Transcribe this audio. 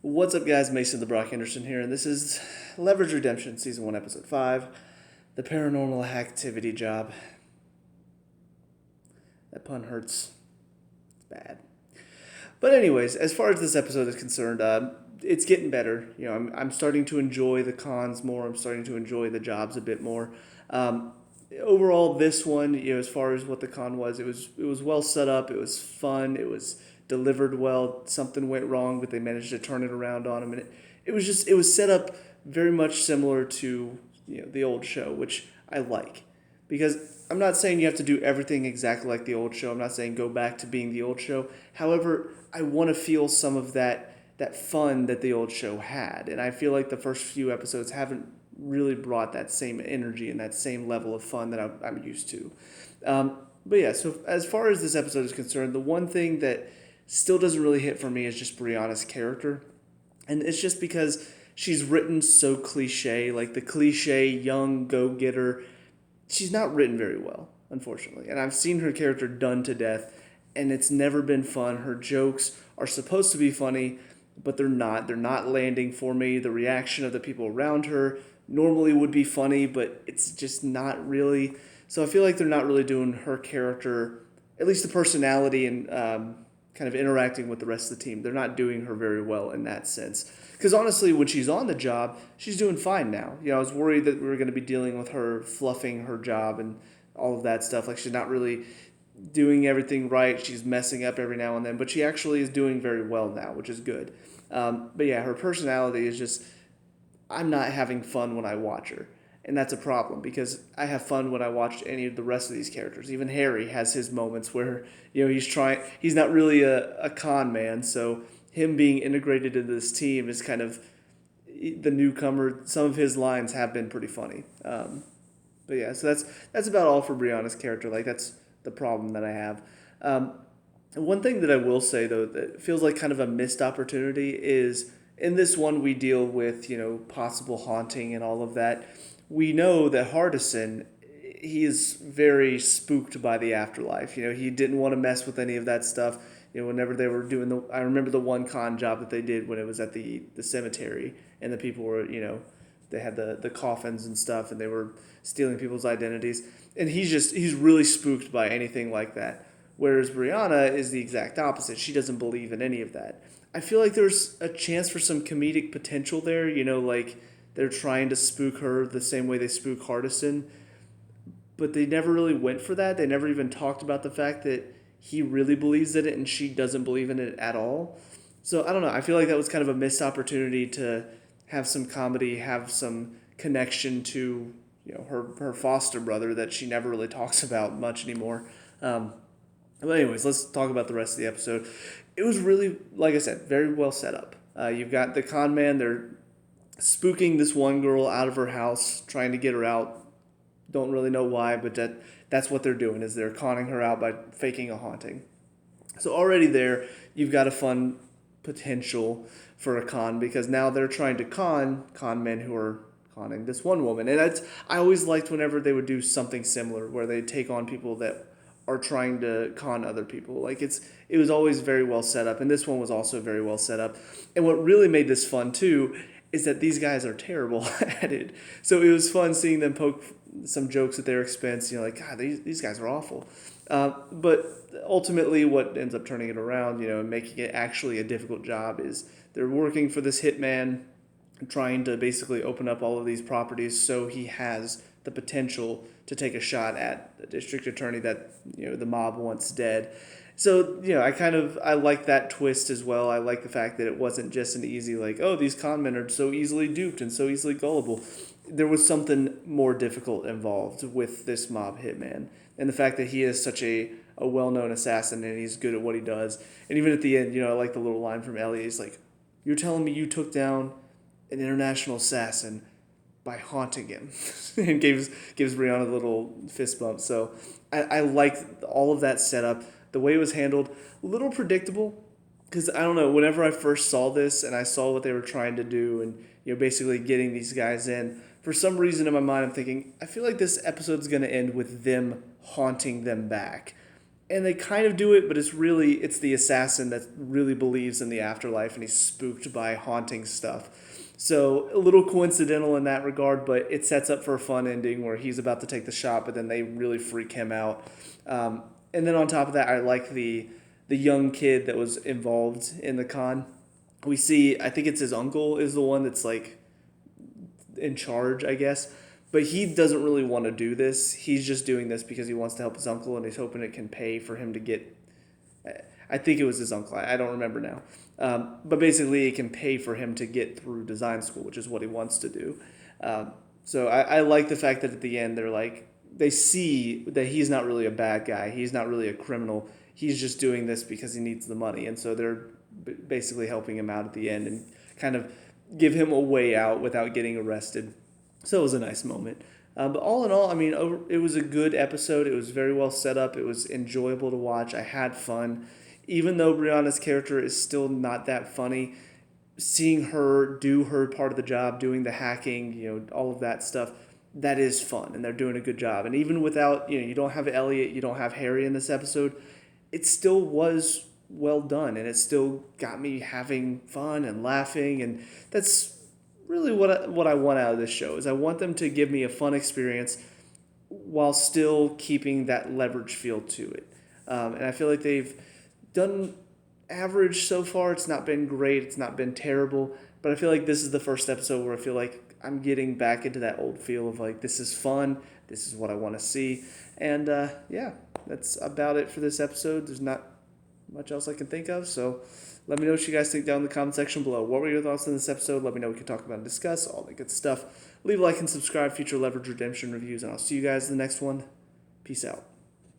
What's up, guys? Mason the Brock Henderson here, and this is Leverage Redemption, Season 1, Episode 5, the Paranormal Hacktivity job. That pun hurts. It's bad. But anyways, as far as this episode is concerned, it's getting better. I'm starting to enjoy the cons more. I'm starting to enjoy the jobs a bit more. Um, Overall, this one, as far as what the con was, it was well set up. It was fun. It was delivered well. Something went wrong, but they managed to turn it around on them, and it was set up very much similar to the old show, which I like, because I'm not saying you have to do everything exactly like the old show. I'm not saying go back to being the old show. However, I want to feel some of that fun that the old show had, and I feel like the first few episodes haven't really brought that same energy and that same level of fun that I'm used to. But yeah, so as far as this episode is concerned, the one thing that still doesn't really hit for me is just Brianna's character. And it's just because she's written so cliche, like the cliche young go getter. She's not written very well, unfortunately. And I've seen her character done to death, and it's never been fun. Her jokes are supposed to be funny, but they're not. They're not landing for me. The reaction of the people around her normally would be funny, but it's just not really. So I feel like they're not really doing her character, at least the personality and kind of interacting with the rest of the team. They're not doing her very well in that sense. Because honestly, when she's on the job, she's doing fine now. I was worried that we were going to be dealing with her fluffing her job and all of that stuff. Like she's not really doing everything right. She's messing up every now and then, but she actually is doing very well now, which is good. But yeah, her personality is just, I'm not having fun when I watch her. And that's a problem because I have fun when I watch any of the rest of these characters. Even Harry has his moments where, he's not really a con man. So him being integrated into this team is kind of the newcomer. Some of his lines have been pretty funny. But yeah, so that's about all for Brianna's character. Like that's the problem that I have. One thing that I will say though that feels like kind of a missed opportunity is in this one we deal with possible haunting and all of that. We know that Hardison, he is very spooked by the afterlife. He didn't want to mess with any of that stuff. Whenever they were doing I remember the one con job that they did when it was at the cemetery and the people were they had the coffins and stuff and they were stealing people's identities, and he's really spooked by anything like that. Whereas Brianna is the exact opposite. She doesn't believe in any of that. I feel like there's a chance for some comedic potential there. Like they're trying to spook her the same way they spook Hardison, but they never really went for that. They never even talked about the fact that he really believes in it and she doesn't believe in it at all. So I don't know. I feel like that was kind of a missed opportunity to have some comedy, have some connection to her foster brother that she never really talks about much anymore. But anyways, let's talk about the rest of the episode. It was really, like I said, very well set up. You've got the con man. They're spooking this one girl out of her house, trying to get her out. Don't really know why, but that's what they're doing is they're conning her out by faking a haunting. So already there, you've got a fun potential for a con because now they're trying to con men who are conning this one woman. And I always liked whenever they would do something similar where they take on people that are trying to con other people. Like it was always very well set up, and this one was also very well set up. And what really made this fun too is that these guys are terrible at it. So it was fun seeing them poke some jokes at their expense. Like God, these guys are awful. But ultimately, what ends up turning it around, and making it actually a difficult job is they're working for this hitman, trying to basically open up all of these properties so he has the potential to take a shot at the district attorney that the mob wants dead. So I like that twist as well. I like the fact that it wasn't just an easy like, oh, these con men are so easily duped and so easily gullible. There was something more difficult involved with this mob hitman, and the fact that he is such a well-known assassin and he's good at what he does. And even at the end, I like the little line from Elliot. He's like, "You're telling me you took down an international assassin by haunting him," and gives Brianna a little fist bump. So I like all of that setup. The way it was handled, a little predictable, because I don't know. Whenever I first saw this and I saw what they were trying to do, and basically getting these guys in, for some reason in my mind I'm thinking I feel like this episode's gonna end with them haunting them back. and they kind of do it, but it's the assassin that really believes in the afterlife, and he's spooked by haunting stuff. So a little coincidental in that regard, but it sets up for a fun ending where he's about to take the shot, but then they really freak him out. And then on top of that, I like the young kid that was involved in the con. We see, I think it's his uncle is the one that's like in charge, I guess. But he doesn't really want to do this. He's just doing this because he wants to help his uncle, and he's hoping it can pay for him to get. I think it was his uncle. I don't remember now. But basically, it can pay for him to get through design school, which is what he wants to do. So I like the fact that at the end they see that he's not really a bad guy. He's not really a criminal. He's just doing this because he needs the money, and so they're basically helping him out at the end and kind of give him a way out without getting arrested. So it was a nice moment. But all in all, I mean, it was a good episode. It was very well set up. It was enjoyable to watch. I had fun. Even though Brianna's character is still not that funny, seeing her do her part of the job, doing the hacking, all of that stuff, that is fun, and they're doing a good job. And even without, you don't have Elliot, you don't have Harry in this episode, it still was well done, and it still got me having fun and laughing, and that's really what I want out of this show. Is I want them to give me a fun experience while still keeping that leverage feel to it. And I feel like they've done average so far. It's not been great. It's not been terrible. But I feel like this is the first episode where I feel like I'm getting back into that old feel of like, this is fun. This is what I want to see. And yeah, that's about it for this episode. There's not much else I can think of. So let me know what you guys think down in the comment section below. What were your thoughts on this episode? Let me know. We can talk about and discuss all that good stuff. Leave a like and subscribe. Future Leverage Redemption reviews. And I'll see you guys in the next one. Peace out.